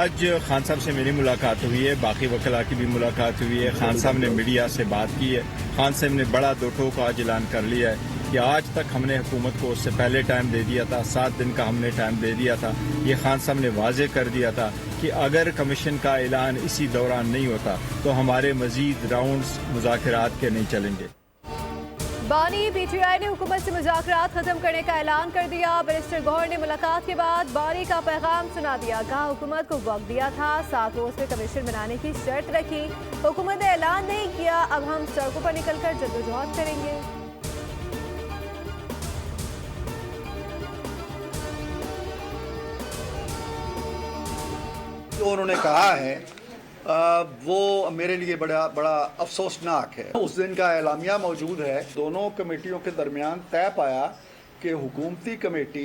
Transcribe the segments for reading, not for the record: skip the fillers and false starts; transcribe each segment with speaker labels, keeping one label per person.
Speaker 1: आज खान साहब से मेरी मुलाकात हुई है, बाकी वकला की भी मुलाकात हुई है। खान साहब ने मीडिया से बात की है। खान साहब ने बड़ा दो टोक आज ऐलान कर लिया है कि आज तक हमने हुकूमत को उससे पहले टाइम दे दिया था, 7 दिन का हमने टाइम दे दिया था। ये खान साहब ने वाजे कर दिया था कि अगर कमीशन का ऐलान इसी दौरान नहीं होता तो हमारे मजीद राउंड्स मुज़ाकरात के नहीं चलेंगे।
Speaker 2: बानी पीटीआई ने हुकूमत से मुज़ाकरात खत्म करने का ऐलान कर दिया। बैरिस्टर गौहर ने मुलाकात के बाद बानी का पैगाम सुना दिया। कहा हुकूमत को वक्त दिया था, 7 रोज में कमीशन बनाने की शर्त रखी। हुकूमत ने ऐलान नहीं किया, अब हम सड़कों पर निकलकर जद्दोजहद करेंगे।
Speaker 3: जो उन्होंने कहा है वो मेरे लिए बड़ा अफसोसनाक है। उस दिन का एलामिया मौजूद है। दोनों कमेटियों के दरमियान तय पाया कि हुकूमती कमेटी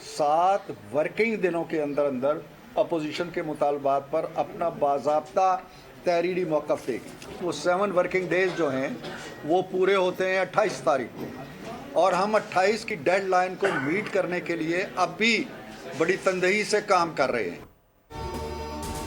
Speaker 3: 7 वर्किंग दिनों के अंदर अंदर अपोजिशन के मुतालबात पर अपना बाज़ाब्ता तहरीरी मौक़िफ़ देगी। वो 7 वर्किंग डेज जो हैं वो पूरे होते हैं 28 तारीख को, और हम 28 की डेडलाइन को मीट करने के लिए अब भी बड़ी तंदही से काम कर रहे हैं।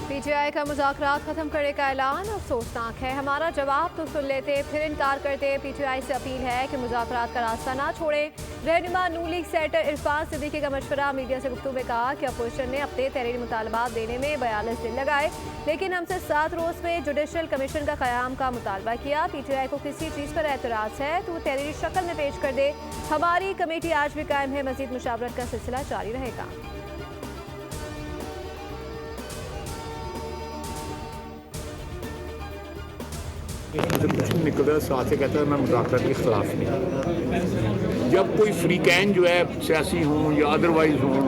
Speaker 2: पीटीआई का मुज़ाकरात खत्म करने का ऐलान अफसोसनाक है। हमारा जवाब तो सुन लेते, फिर इनकार करते। पीटीआई से अपील है कि मुज़ाकरात का रास्ता ना छोड़ें। रहनुमा नून लीग सेनेटर इरफान सिद्दीकी का मशवरा। मीडिया से गुफ्तगू में कहा कि अपोजिशन ने अपने तहरीरी मुतालबात देने में 42 दिन लगाए, लेकिन हमसे 7 रोज में जुडिशल कमीशन का क़याम का मुतालबा किया। पीटीआई को किसी चीज़ पर एतराज़ है तो तहरीरी शक्ल में पेश कर दे। हमारी कमेटी आज भी कायम है। मज़ीद मुशावरत का सिलसिला जारी रहेगा।
Speaker 4: जब कुछ निकलता है साथ से कहता है मैं मुज़ाकरात के खिलाफ नहीं। जब कोई फ्रीकैन जो है सियासी हों या अदरवाइज हों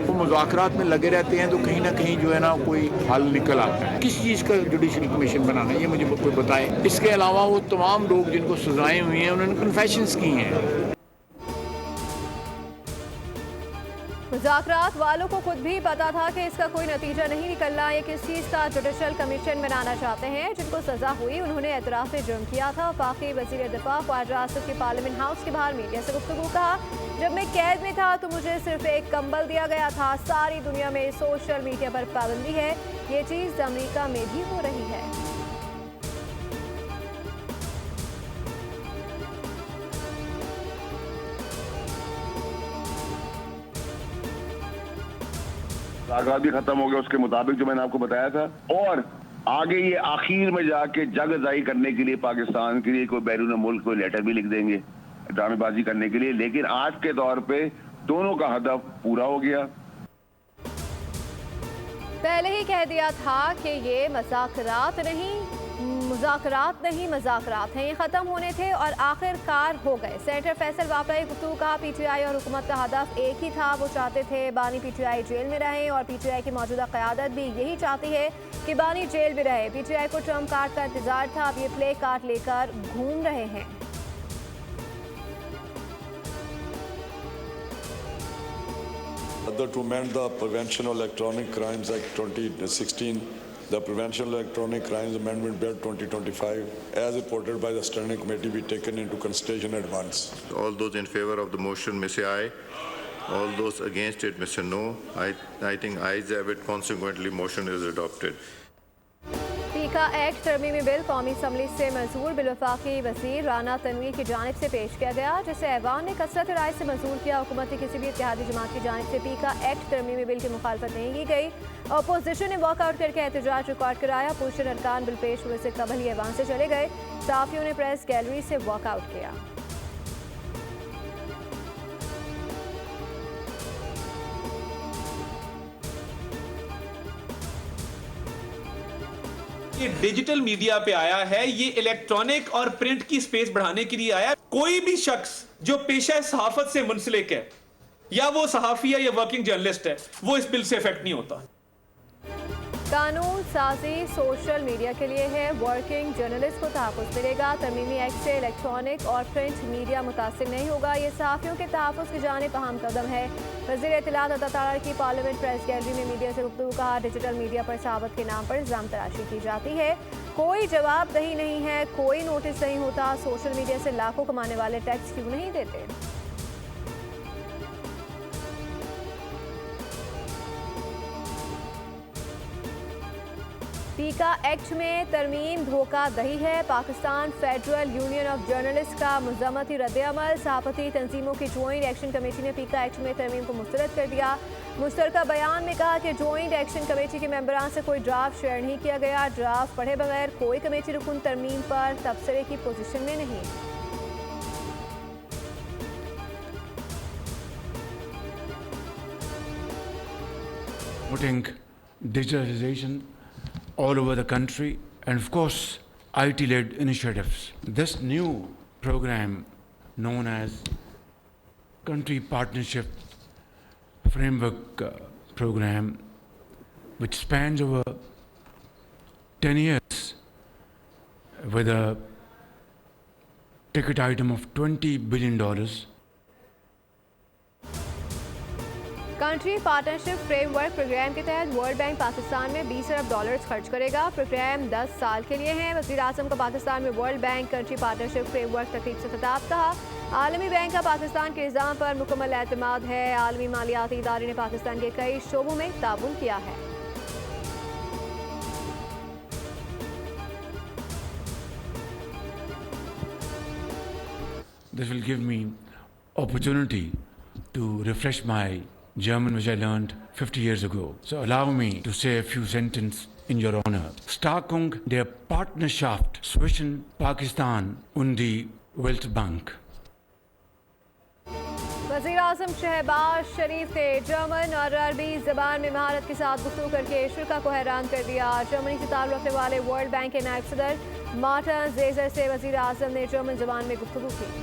Speaker 4: वो मुज़ाकरात में लगे रहते हैं तो कहीं ना कहीं जो है ना कोई हल निकल आता है। किस चीज़ का जुडिशरी कमीशन बनाना है ये मुझे कोई बताए। इसके अलावा वो तमाम लोग जिनको सजाएं हुई हैं उन्होंने कन्फेशंस की हैं।
Speaker 2: मुज़ाकरात वालों को खुद भी पता था कि इसका कोई नतीजा नहीं निकलना। ये किस चीज़ का जुडिशल कमीशन बनाना चाहते हैं। जिनको सजा हुई उन्होंने एतराफ़ से जुर्म किया था। वफाकी वज़ीर दिफ़ा ख्वाजा आसिफ के पार्लियामेंट हाउस के बाहर मीडिया से गुफ्तगू। कहा जब मैं कैद में था तो मुझे सिर्फ एक कंबल दिया गया था। सारी दुनिया में सोशल मीडिया पर पाबंदी है, ये चीज़ अमेरिका में भी हो रही है।
Speaker 5: मुज़ाकरात भी खत्म हो गया उसके मुताबिक जो मैंने आपको बताया था, और आगे ये आखिर में जाके जगज़ाई करने के लिए पाकिस्तान के लिए कोई बैरून मुल्क कोई लेटर भी लिख देंगे ड्रामेबाजी करने के लिए। लेकिन आज के दौर पे दोनों का हदफ पूरा हो गया।
Speaker 2: पहले ही कह दिया था कि ये मुज़ाकरात नहीं मज़ाकरात हैं। ये ख़त्म होने थे और आखिरकार हो गए। सेनेटर फैसल वापरा गुफ्तगू। कहा पीटीआई और हुकूमत का हदफ एक ही था। वो चाहते थे बानी पीटीआई जेल में रहें और पीटीआई की मौजूदा क़यादत भी यही चाहती है कि बानी जेल में रहे। पीटीआई को ट्रम्प कार्ड का इंतजार था, अब ये प्ले कार्ड लेकर घूम रहे हैं।
Speaker 6: To amend the Prevention of Electronic Crimes Act 2016, the Prevention of Electronic Crimes Amendment Bill 2025, as reported by the Standing Committee, be taken into consideration at once.
Speaker 7: All those in favor of the motion may say aye. All those against it may say no. I think ayes have it. Consequently, motion is adopted.
Speaker 2: पीका act तरमीमी bill कौमी assembly से मंजूर। Bill वफाकी वज़ीर राना तनवीर की जानिब से पेश किया गया, जिसे ऐवान ने कसरत राय से मंजूर किया। हुकूमत की किसी भी इत्तेहादी जमात की जानिब से पीका एक्ट तरमीमी बिल की मुखालफत नहीं की गई। अपोजिशन ने वॉकआउट करके एहतजाज रिकॉर्ड कराया। अपोजिशन अरकान बिल पेश हुए से कबल ही ऐवान से चले गए। सहाफ़ियों ने प्रेस गैलरी से वॉकआउट किया।
Speaker 8: ये डिजिटल मीडिया पे आया है, ये इलेक्ट्रॉनिक और प्रिंट की स्पेस बढ़ाने के लिए आया है। कोई भी शख्स जो पेशा सहाफत से मुंसलिक है या वो सहाफी है या वर्किंग जर्नलिस्ट है, वो इस बिल से इफेक्ट नहीं होता।
Speaker 2: कानून साजी सोशल मीडिया के लिए है। वर्किंग जर्नलिस्ट को तहफ़्फ़ुज़ मिलेगा। तरमीमी एक्ट से इलेक्ट्रॉनिक और प्रिंट मीडिया मुतासिर नहीं होगा। ये सहाफ़ियों के तहफ़्फ़ुज़ की जानिब अहम कदम है। वज़ीर इत्तलात अता तारड़ की पार्लियामेंट प्रेस गैलरी में मीडिया से गुफ्तगू। कहा डिजिटल मीडिया पर सहावत के नाम पर इल्ज़ाम तराशी की जाती है। कोई जवाबदही नहीं है, कोई नोटिस नहीं होता। सोशल मीडिया से लाखों कमाने वाले टैक्स क्यों नहीं देते। पीका एक्ट में तरमीम धोखाधड़ी है। Pakistan federal union of journalist का मजम्मती रद्द-ए-अमल। सहाफती तंजीमों की ज्वाइंट एक्शन कमेटी ने पीका एक्ट में तरमीम को मुस्तरद कर दिया। मुश्तरका बयान में कहा कि ज्वाइंट एक्शन कमेटी के मेंबरान से कोई ड्राफ्ट शेयर नहीं किया गया। ड्राफ्ट पढ़े बगैर कोई कमेटी रुकन तरमीम पर तबसरे की पोजीशन में नहीं।
Speaker 9: Promoting digitalization all over the country and of course IT-led initiatives. This new program known as Country Partnership Framework Program, which spans over 10 years with a ticket item of $20 billion.
Speaker 2: Country partnership framework program के तहत world bank Pakistan में $20 अरब खर्च करेगा। Programme 10 साल के लिए है। वज़ीर आज़म का पाकिस्तान में world bank country partnership framework तकरीब से खिताब। कहा, आलमी बैंक का पाकिस्तान के निज़ाम पर मुकम्मल एतमाद है। आलमी मालियाती इदारे ने पाकिस्तान के कई शोबों में ताउन किया है।
Speaker 9: This will give me opportunity to refresh my German, which I learned 50 years ago. So allow me to say a few sentences in your honor. Stärkung der Partnerschaft zwischen Pakistan und die Weltbank.
Speaker 2: वज़ीर आज़म शहबाज शरीफ ने German और अरबी ज़बान में महारत के साथ गुफ्तगू करके शुरा को हैरान कर दिया। जर्मनी से ताल्लुक़ रखने वाले वर्ल्ड बैंक के नायब सदर मार्टिन ज़ेजर से वज़ीर आज़म ने जर्मन ज़बान में गुफ्तगू की।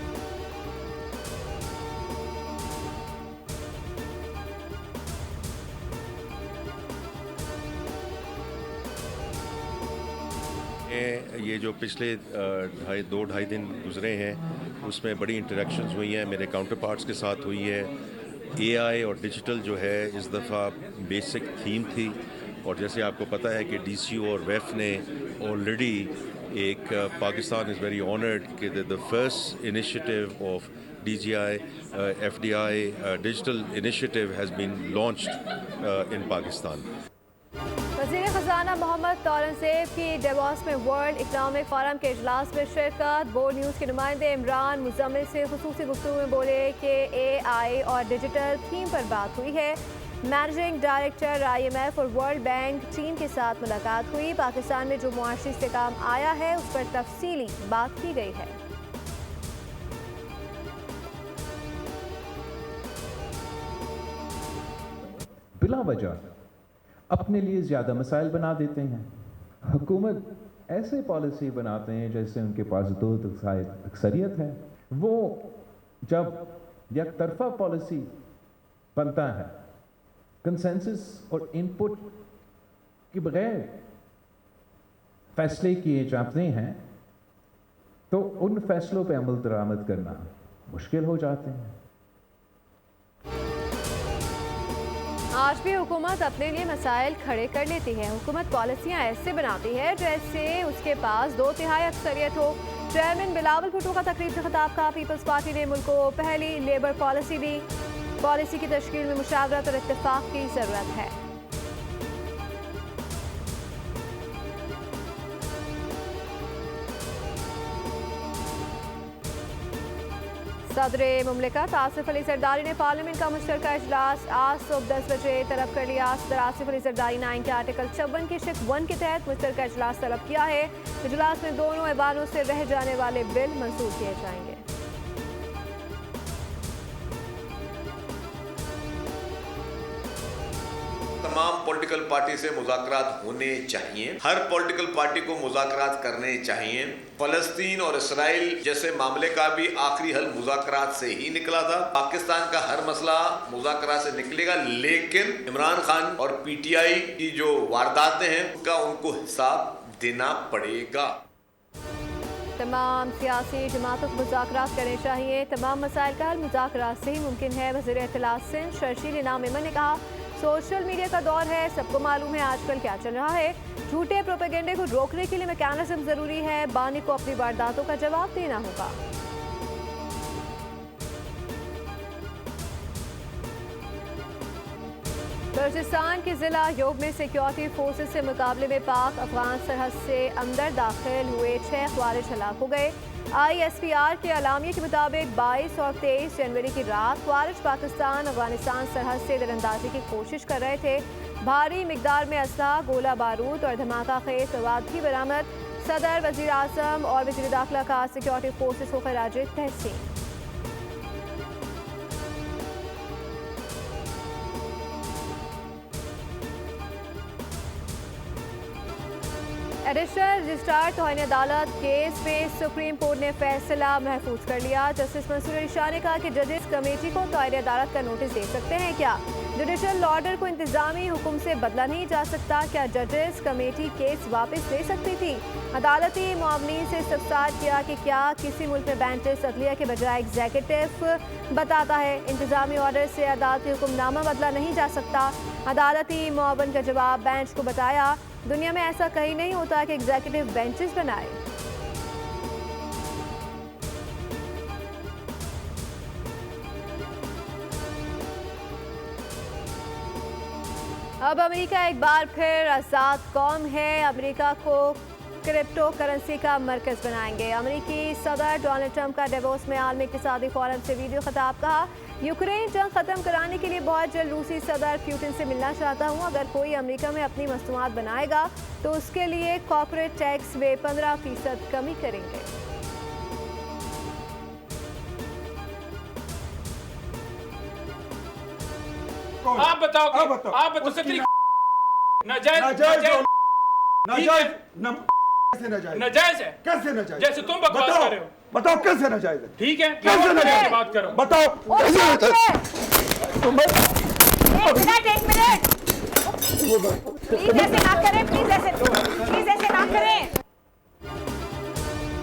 Speaker 10: ये जो पिछले 2-2.5 दिन गुजरे हैं उसमें बड़ी इंटरेक्शंस हुई हैं, मेरे काउंटर पार्ट्स के साथ हुई है। AI और डिजिटल जो है इस दफ़ा बेसिक थीम थी और जैसे आपको पता है कि DCO और वेफ ने ऑलरेडी एक Pakistan is very honoured that the first initiative of DGI FDI digital initiative has been launched in Pakistan.
Speaker 2: वज़ीर ख़ज़ाना मोहम्मद तौरनसेब की डेवॉस में वर्ल्ड इकनॉमिक फोरम के इजलास में शिरकत। बोर्ड न्यूज़ के नुमाइंदे इमरान मुज़म्मिल से ख़ुसूसी गुफ्तगू में बोले कि AI और डिजिटल थीम पर बात हुई है। मैनेजिंग डायरेक्टर IMF और वर्ल्ड बैंक टीम के साथ मुलाकात हुई। पाकिस्तान में जो मुआशी इस्तेहकाम आया है उस पर तफसीली बात की गई है।
Speaker 11: बिला वजह अपने लिए ज़्यादा मसाइल बना देते हैं। हुकूमत ऐसे पॉलिसी बनाते हैं जैसे उनके पास 2/3 अक्सरियत है। वो जब एक तरफा पॉलिसी बनता है, कंसेंसस और इनपुट के बगैर फैसले किए जाते हैं तो उन फैसलों पर अमल दरामद करना मुश्किल हो जाते हैं।
Speaker 2: आज भी हुकूमत अपने लिए मसाइल खड़े कर लेती है। हुकूमत पॉलिसियाँ ऐसे बनाती है जैसे उसके पास 2/3 अक्सरियत हो। चेयरमैन बिलावल भुट्टो का तकरीब से खिताब। का पीपल्स पार्टी ने मुल्क को पहली लेबर पॉलिसी दी। पॉलिसी की तश्कील में मुशावरत और इत्तेफाक की ज़रूरत है। सदर मुमलिकत आसिफ अली जरदारी ने पार्लियामेंट का मुश्तरका इजलास आज सुबह 10 बजे तलब कर लिया। सदर आसिफ अली जरदारी 9 के आर्टिकल 54 की शिक 1 के तहत मुश्तरका इजलास तलब किया है। इजलास में दोनों ऐवानों से रह जाने वाले बिल मंजूर किए जाएंगे।
Speaker 12: तमाम पॉलिटिकल पार्टी से मुज़ाकरात होने चाहिए। हर पॉलिटिकल पार्टी को मुज़ाकरात करने चाहिए। फ़लस्तीन और इसराइल जैसे मामले का भी आखिरी हल मुज़ाकरात से ही निकला था। पाकिस्तान का हर मसला मुज़ाकरात से निकलेगा, लेकिन इमरान खान और PTI की जो वारदातें हैं उनका उनको हिसाब देना पड़ेगा।
Speaker 2: तमाम सियासी जमातों को मुज़ाकरात करने चाहिए। तमाम मसाइल का हल मुज़ाकरात से ही मुमकिन है। वज़ीर इत्तलात सिंध शर्शील इनाम इमन ने कहा, सोशल मीडिया का दौर है, सबको मालूम है आजकल क्या चल रहा है। झूठे प्रोपेगेंडे को रोकने के लिए मैकेनिज्म जरूरी है। बानी को अपनी वारदातों का जवाब देना होगा। बलूचिस्तान के जिला योग में सिक्योरिटी फोर्सेस से मुकाबले में पाक अफगान सरहद से अंदर दाखिल हुए 6 ख्वारिज हलाक हो गए। ISPR के अलामिया के मुताबिक 22 और 23 जनवरी की रात ख्वारिज पाकिस्तान अफगानिस्तान सरहद से दरअंदाजी की कोशिश कर रहे थे। भारी मिकदार में असला, गोला बारूद और धमाका खेज मवाद भी बरामद। सदर, वजीर आजम और वजीर दाखिला का सिक्योरिटी फोर्सेस को खराज तहसीन। एडिशनल रजिस्ट्रार तौहीन अदालत केस में सुप्रीम कोर्ट ने फैसला महफूज कर लिया। जस्टिस मंसूर अली शाह ने कहा कि जजेस कमेटी को तौहीन अदालत का नोटिस दे सकते हैं क्या? जुडिशल ऑर्डर को इंतजामी हुक्म से बदला नहीं जा सकता। क्या जजेस कमेटी केस वापस ले सकती थी? अदालती मुआवनीन से इस्तफसार किया कि क्या किसी मुल्क में बेंचेस अदलिया के बजाय एग्जीक्यूटिव बताता है। इंतजामी ऑर्डर से अदालती हुक्मनामा बदला नहीं जा सकता। अदालती मुआवन का जवाब बेंच को बताया, दुनिया में ऐसा कहीं नहीं होता कि एग्जीक्यूटिव बेंचेस बनाए। अब अमेरिका एक बार फिर आज़ाद कौम है। अमेरिका को क्रिप्टो करेंसी का मरकज बनाएंगे। अमेरिकी सदर डोनाल्ड ट्रंप का डेवोस में आलमी इक़्तिसादी फोरम से वीडियो खिताब। कहा, यूक्रेन जंग खत्म कराने के लिए बहुत जल्द रूसी सदर पुतिन से मिलना चाहता हूं। अगर कोई अमेरिका में अपनी मसनूआत बनाएगा तो उसके लिए कॉर्पोरेट टैक्स में 15% कमी करेंगे।
Speaker 13: आप बताओ, आप बताओ नाजायज है। कैसे नाजायज? जैसे तुम बकवास कर रहे हो। बताओ कैसे नाजायज है? ठीक है, कैसे नाजायज बात करो। बताओ
Speaker 2: एक मिनट प्लीज ऐसे ना करें, प्लीज ऐसे ना करें।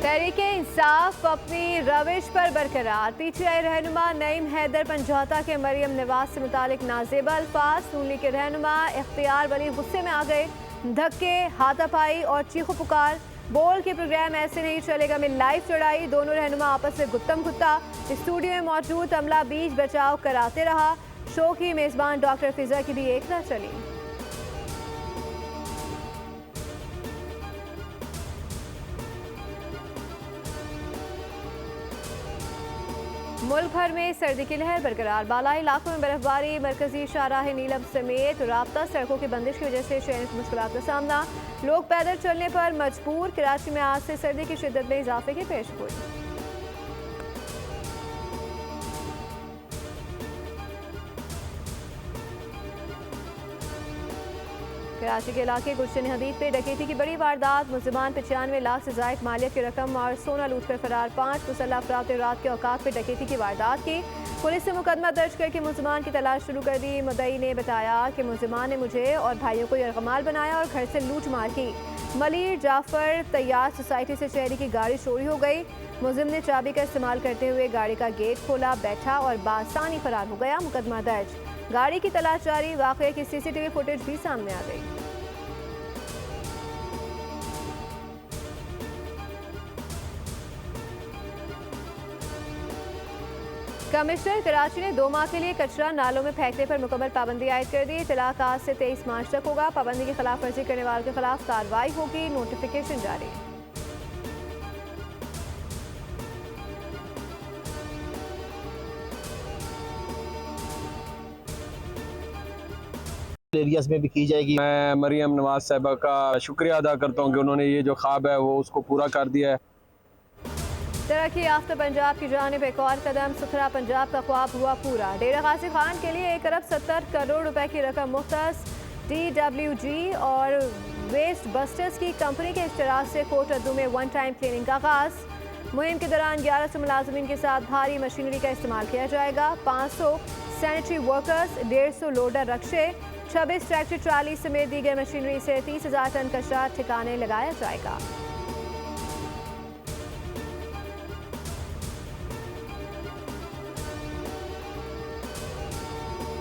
Speaker 2: तहरीके इंसाफ अपनी रविश पर बरकरार। PTI रहनुमा नईम हैदर पंजाता के मरियम नवाज से मुतालिक नाजेबा अल्फाज। नून लीग के रहनुमा इख्तियार वली गुस्से में आ गए। धक्के, हाथापाई और चीखो पुकार। बोल के प्रोग्राम ऐसे नहीं चलेगा में लाइव चढ़ाई। दोनों रहनुमा आपस में गुत्तम गुत्ता। स्टूडियो में मौजूद अमला बीच बचाव कराते रहा। शो की मेजबान डॉक्टर फिजा की भी एक न चली। मुल्क भर में सर्दी की लहर बरकरार। बालाई इलाकों में बर्फबारी। मरकजी शाहराह नीलम समेत राब्ता सड़कों की बंदिश की वजह से शहर को मुश्किलात का सामना। लोग पैदल चलने पर मजबूर। कराची में आज से सर्दी की शिद्दत में इजाफे की पेशगोई। कराची के इलाके गुलशन हदीद पे डकैती की बड़ी वारदात। मुलजिमान 95 लाख से जायद मालिया की रकम और सोना लूट कर फरार। 5 मुसल्लह अफराद ने रात के औकात पे डकैती की वारदात की। पुलिस ने मुकदमा दर्ज करके मुलजिमान की तलाश शुरू कर दी। मुद्दई ने बताया कि मुलजिमान ने मुझे और भाइयों को यरगमाल बनाया और घर से लूट मार की। मलिर जाफर तैयार सोसाइटी से शहरी की गाड़ी चोरी हो गई। मुलजिम ने चाबी का इस्तेमाल करते हुए गाड़ी का गेट खोला, बैठा और बासानी फरार हो गया। मुकदमा दर्ज, गाड़ी की तलाश जारी। वाकये की CCTV फुटेज भी सामने आ गई। कमिश्नर कराची ने 2 माह के लिए कचरा नालों में फेंकने पर मुकम्मल पाबंदी आयद कर दी। इतलाक आज से 23 मार्च तक होगा। पाबंदी की खिलाफ वर्जी करने वालों के खिलाफ कार्रवाई होगी। नोटिफिकेशन जारी।
Speaker 14: एरियाज में भी की जाएगी। मैं मरियम नवाज साहिबा का शुक्रिया अदा करता हूँ कि उन्होंने ये जो ख्वाब है वो उसको पूरा कर दिया है।
Speaker 2: तरक्की याफ्ता पंजाब की जानिब एक और कदम। सुथरा पंजाब का ख्वाब हुआ पूरा। डेरा गाजी खान के लिए 1 अरब 70 करोड़ रुपए की रकम मुख्तस। DWG और वेस्ट बस्टर्स की कंपनी के इश्तराक से कोटरदू में 1 टाइम क्लीनिंग का आगाज। मुहिम के दौरान 1100 मुलाजमीन के साथ भारी मशीनरी का इस्तेमाल किया जाएगा। 500 सैनिटरी वर्कर्स, 150 लोडर रक्शे, 26 ट्रैक्टर ट्राली समेत दीगर मशीनरी से 30,000 टन कचरा ठिकाने लगाया जाएगा।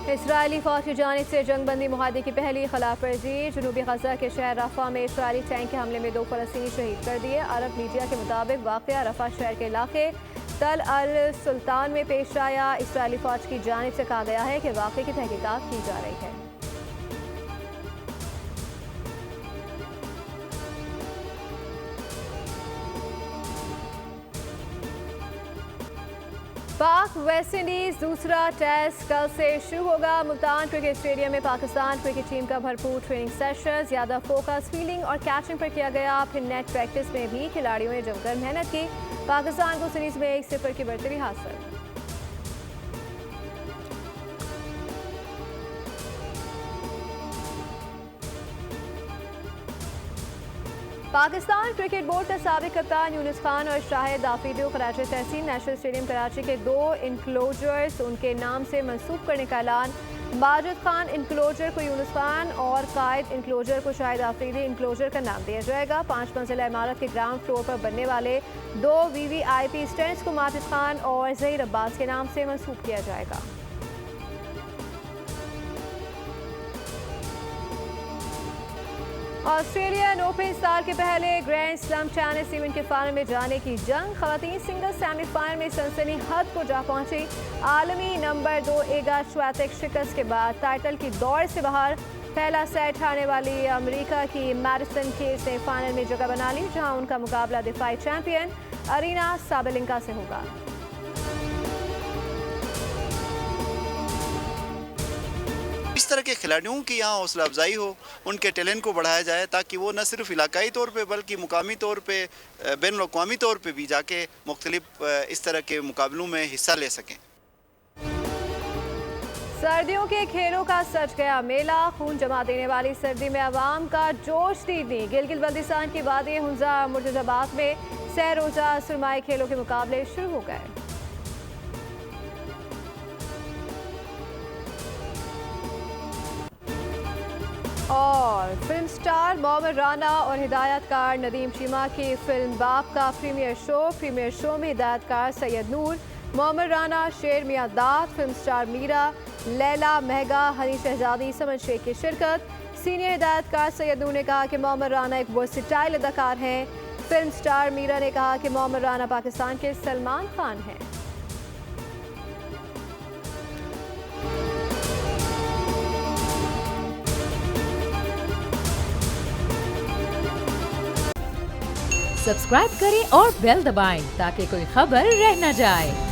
Speaker 2: इसराइली फौज की जानिब से जंगबंदी मुआहदे की पहली खिलाफ वर्जी। जनूबी गजा के शहर रफा में इसराइली टैंक के हमले में 2 फलस्तीनी शहीद कर दिए। अरब मीडिया के मुताबिक वाक़या रफा शहर के इलाके तल अल सुल्तान में पेश आया। इसराइली फौज की जानिब से कहा गया है कि वाक़े की तहकीकात की जा रही है। पाक वेस्ट इंडीज दूसरा टेस्ट कल से शुरू होगा। मुल्तान क्रिकेट स्टेडियम में पाकिस्तान क्रिकेट टीम का भरपूर ट्रेनिंग सेशन, ज़्यादा फोकस फील्डिंग और कैचिंग पर किया गया। फिर नेट प्रैक्टिस में भी खिलाड़ियों ने जमकर मेहनत की। पाकिस्तान को सीरीज में 1-0 की बढ़तरी हासिल। पाकिस्तान क्रिकेट बोर्ड का साबिक कप्तान यूनुस खान और शाहिद आफरीदी को कराची तहसील नेशनल स्टेडियम कराची के 2 इंक्लोजर्स उनके नाम से मंसूब करने का ऐलान। माजिद खान इंक्लोजर को यूनुस खान और कायद इंक्लोजर को शाहिद आफरीदी इंक्लोजर का नाम दिया जाएगा। 5 मंजिला इमारत के ग्राउंड फ्लोर पर बनने वाले 2 VVIP स्टैंड्स को माजिद खान और जहीर अब्बास के नाम से मंसूब किया जाएगा। ऑस्ट्रेलियन ओपन साल के पहले ग्रैंड स्लैम टेनिस इवेंट के फाइनल में जाने की जंग। खवातीन सिंगल सेमीफाइनल में सनसनी हद को जा पहुंची। आलमी नंबर 2 एगा श्वेतेक शिकस्त के बाद टाइटल की दौड़ से बाहर। पहला सेट हारने वाली अमेरिका की मैडिसन केस ने फाइनल में जगह बना ली, जहां उनका मुकाबला दिफाई चैंपियन अरीना साबेलेंका से होगा।
Speaker 15: इस तरह के खिलाड़ियों की यहाँ हौसला अफजाई हो, उनके टैलेंट को बढ़ाया जाए ताकि वो न सिर्फ इलाकाई तौर पे बल्कि मुकामी तौर पे बैनुल-अक़वामी तौर पे भी जाके मुख्तलिफ इस तरह के मुकाबलों में हिस्सा ले सकें।
Speaker 2: सर्दियों के खेलों का सज गया मेला। खून जमा देने वाली सर्दी में आवाम का जोश दीदी। गिलगित बल्दिस्तान की वादी हुंजा मुर्तज़ाबाद में सह रोज़ा सुरमाई खेलों के मुकाबले शुरू हो गए। और फिल्म स्टार मोहम्मद राना और हिदायतकार नदीम शीमा की फिल्म बाप का प्रीमियर शो में हिदायतकार सैयद नूर, मोहम्मद राना, शेर मियां दाद, फिल्म स्टार मीरा, लैला महगा, हनी शहजादी, समन शेख की शिरकत। सीनियर हिदायतकार सैयद नूर ने कहा कि मोहम्मद राना एक वर्सेटाइल अदाकार हैं। फिल्म स्टार मीरा ने कहा कि मोहम्मद राना पाकिस्तान के सलमान खान हैं।
Speaker 16: सब्सक्राइब करें और बेल दबाएं ताकि कोई खबर रह न जाए।